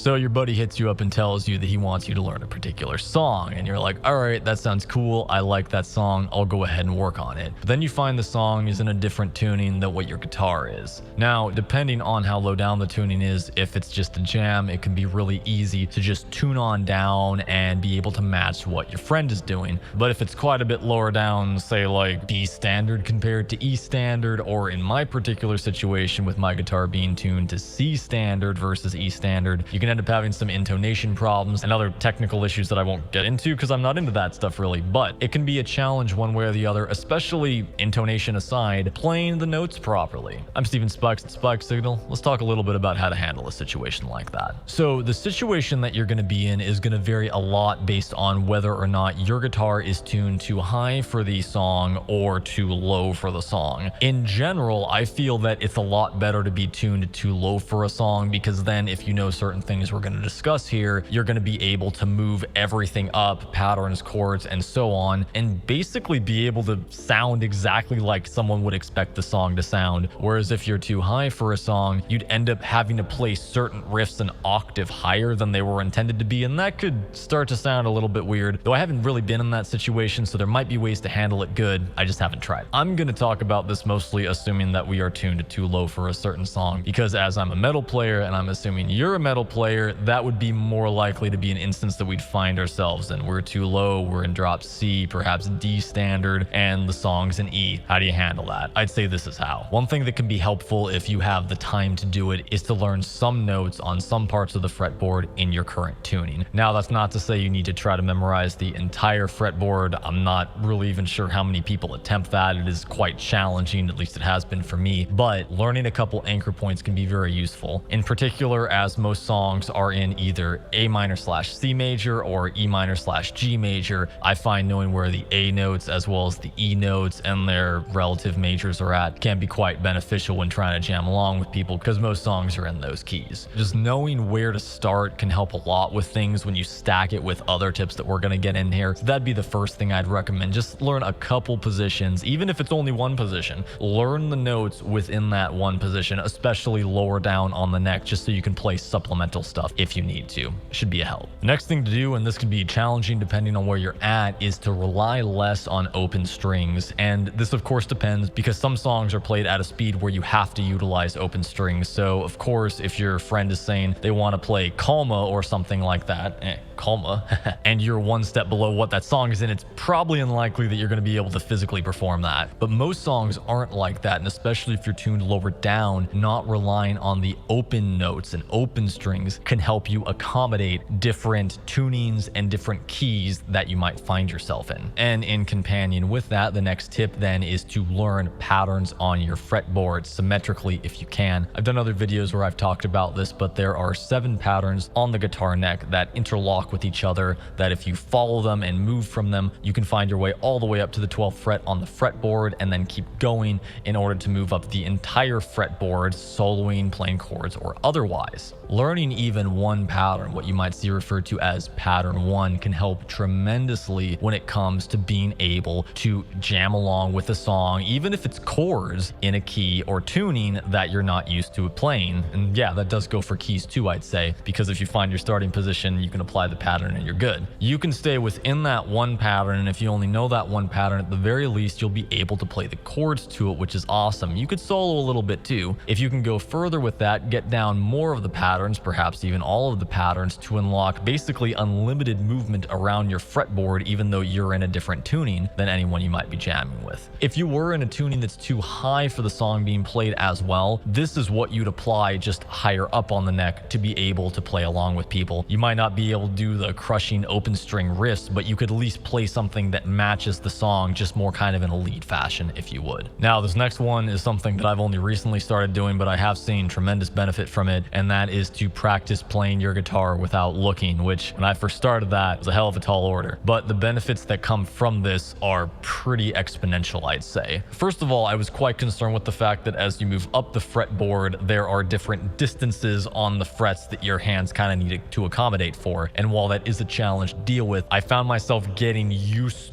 So your buddy hits you up and tells you that he wants you to learn a particular song, and you're like, all right, that sounds cool. I like that song. I'll go ahead and work on it. But then you find the song is in a different tuning than what your guitar is. Now, depending on how low down the tuning is, if it's just a jam, it can be really easy to just tune on down and be able to match what your friend is doing. But if it's quite a bit lower down, say like D standard compared to E standard, or in my particular situation with my guitar being tuned to C standard versus E standard, you can end up having some intonation problems and other technical issues that I won't get into because I'm not into that stuff really, but it can be a challenge one way or the other, especially intonation aside, playing the notes properly. I'm Steven Spikes at spikessignal. Let's talk a little bit about how to handle a situation like that. So the situation that you're going to be in is going to vary a lot based on whether or not your guitar is tuned too high for the song or too low for the song. In general, I feel that it's a lot better to be tuned too low for a song, because then if you know certain things we're going to discuss here, you're going to be able to move everything up, patterns, chords, and so on, and basically be able to sound exactly like someone would expect the song to sound. Whereas if you're too high for a song, you'd end up having to play certain riffs an octave higher than they were intended to be, and that could start to sound a little bit weird. Though I haven't really been in that situation, so there might be ways to handle it good. I just haven't tried. I'm going to talk about this mostly assuming that we are tuned too low for a certain song, because as I'm a metal player and I'm assuming you're a metal player, that would be more likely to be an instance that we'd find ourselves in. We're too low, we're in drop C, perhaps D standard, and the song's in E. How do you handle that? I'd say this is how. One thing that can be helpful if you have the time to do it is to learn some notes on some parts of the fretboard in your current tuning. Now, that's not to say you need to try to memorize the entire fretboard. I'm not really even sure how many people attempt that. It is quite challenging, at least it has been for me, but learning a couple anchor points can be very useful. In particular, as most songs are in either A minor / C major or E minor / G major, I find knowing where the A notes as well as the E notes and their relative majors are at can be quite beneficial when trying to jam along with people, because most songs are in those keys. Just knowing where to start can help a lot with things when you stack it with other tips that we're going to get in here. So that'd be the first thing I'd recommend. Just learn a couple positions, even if it's only one position. Learn the notes within that one position, especially lower down on the neck, just so you can play supplemental stuff if you need to. Should be a help. The next thing to do, and this can be challenging depending on where you're at, is to rely less on open strings. And this of course depends, because some songs are played at a speed where you have to utilize open strings. So of course, if your friend is saying they want to play Calma or something like that, Calma, and you're one step below what that song is in, it's probably unlikely that you're going to be able to physically perform that. But most songs aren't like that, and especially if you're tuned lower down, not relying on the open notes and open strings can help you accommodate different tunings and different keys that you might find yourself in. And in companion with that, the next tip then is to learn patterns on your fretboard symmetrically if you can. I've done other videos where I've talked about this, but there are 7 patterns on the guitar neck that interlock with each other, that if you follow them and move from them, you can find your way all the way up to the 12th fret on the fretboard and then keep going in order to move up the entire fretboard, soloing, playing chords, or otherwise. Learning even one pattern, what you might see referred to as pattern 1, can help tremendously when it comes to being able to jam along with a song, even if it's chords in a key or tuning that you're not used to playing. And yeah, that does go for keys too, I'd say, because if you find your starting position, you can apply the pattern and you're good. You can stay within that one pattern, and if you only know that one pattern, at the very least, you'll be able to play the chords to it, which is awesome. You could solo a little bit too. If you can go further with that, get down more of the patterns, perhaps even all of the patterns, to unlock basically unlimited movement around your fretboard, even though you're in a different tuning than anyone you might be jamming with. If you were in a tuning that's too high for the song being played as well, this is what you'd apply just higher up on the neck to be able to play along with people. You might not be able to do the crushing open string riffs, but you could at least play something that matches the song, just more kind of in a lead fashion, if you would. Now, this next one is something that I've only recently started doing, but I have seen tremendous benefit from it, and that is to practice playing your guitar without looking, which when I first started that was a hell of a tall order. But the benefits that come from this are pretty exponential, I'd say. First of all, I was quite concerned with the fact that as you move up the fretboard, there are different distances on the frets that your hands kind of need to accommodate for. And while that is a challenge to deal with, I found myself getting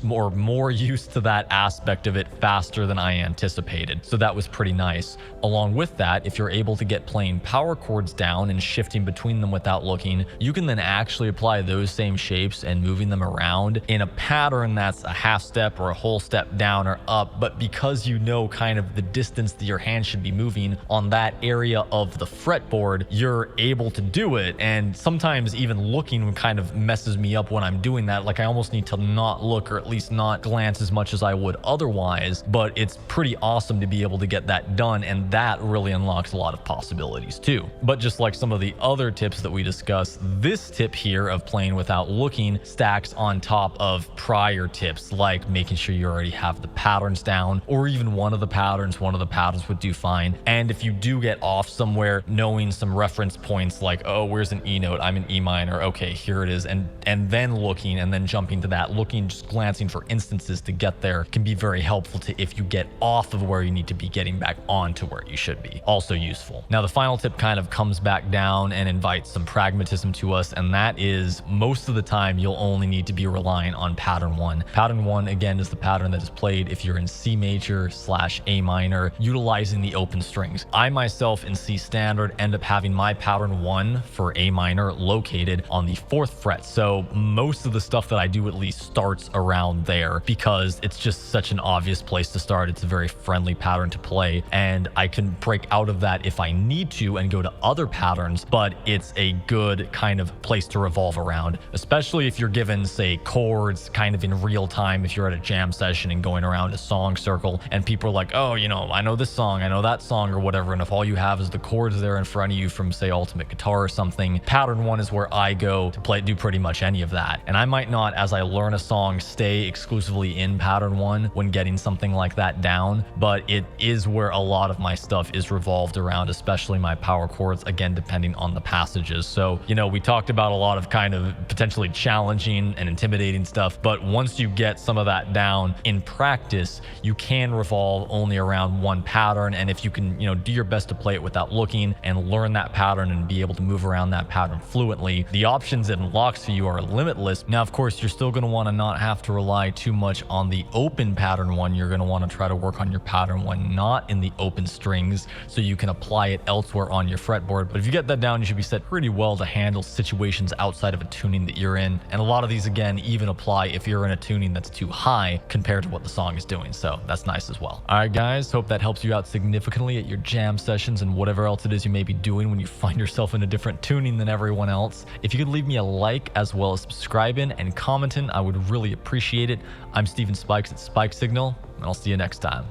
more used to that aspect of it faster than I anticipated. So that was pretty nice. Along with that, if you're able to get playing power chords down and shifting between between them without looking, you can then actually apply those same shapes and moving them around in a pattern that's a half step or a whole step down or up. But because you know kind of the distance that your hand should be moving on that area of the fretboard, you're able to do it. And sometimes even looking kind of messes me up when I'm doing that. Like I almost need to not look, or at least not glance as much as I would otherwise. But it's pretty awesome to be able to get that done, and that really unlocks a lot of possibilities too. But just like some of the other tips that we discussed, this tip here of playing without looking stacks on top of prior tips, like making sure you already have the patterns down, or even one of the patterns would do fine. And if you do get off somewhere, knowing some reference points like, oh, where's an E note? I'm in E minor. Okay, here it is. And then looking and then jumping to that, looking, just glancing for instances to get there can be very helpful to if you get off of where you need to be getting back on to where you should be. Also useful. Now, the final tip kind of comes back down and invites some pragmatism to us, and that is most of the time you'll only need to be relying on pattern one. Pattern one, again, is the pattern that is played if you're in C major / A minor, utilizing the open strings. I myself in C standard end up having my pattern one for A minor located on the 4th fret. So most of the stuff that I do at least starts around there because it's just such an obvious place to start. It's a very friendly pattern to play, and I can break out of that if I need to and go to other patterns, but it's a good kind of place to revolve around, especially if you're given, say, chords kind of in real time. If you're at a jam session and going around a song circle and people are like, oh, you know, I know this song, I know that song or whatever, and if all you have is the chords there in front of you from, say, Ultimate Guitar or something, pattern one is where I go to do pretty much any of that. And I might not, as I learn a song, stay exclusively in pattern one when getting something like that down, but it is where a lot of my stuff is revolved around, especially my power chords, again, depending on the passages. So, you know, we talked about a lot of kind of potentially challenging and intimidating stuff, but once you get some of that down in practice, you can revolve only around one pattern. And if you can, you know, do your best to play it without looking and learn that pattern and be able to move around that pattern fluently, the options it unlocks for you are limitless. Now, of course, you're still going to want to not have to rely too much on the open pattern one. You're going to want to try to work on your pattern one not in the open strings so you can apply it elsewhere on your fretboard. But if you get that down, you should be set pretty well to handle situations outside of a tuning that you're in. And a lot of these, again, even apply if you're in a tuning that's too high compared to what the song is doing. So that's nice as well. All right, guys, hope that helps you out significantly at your jam sessions and whatever else it is you may be doing when you find yourself in a different tuning than everyone else. If you could leave me a like as well as subscribing and commenting, I would really appreciate it. I'm Steven Spikes at Spike Signal, and I'll see you next time.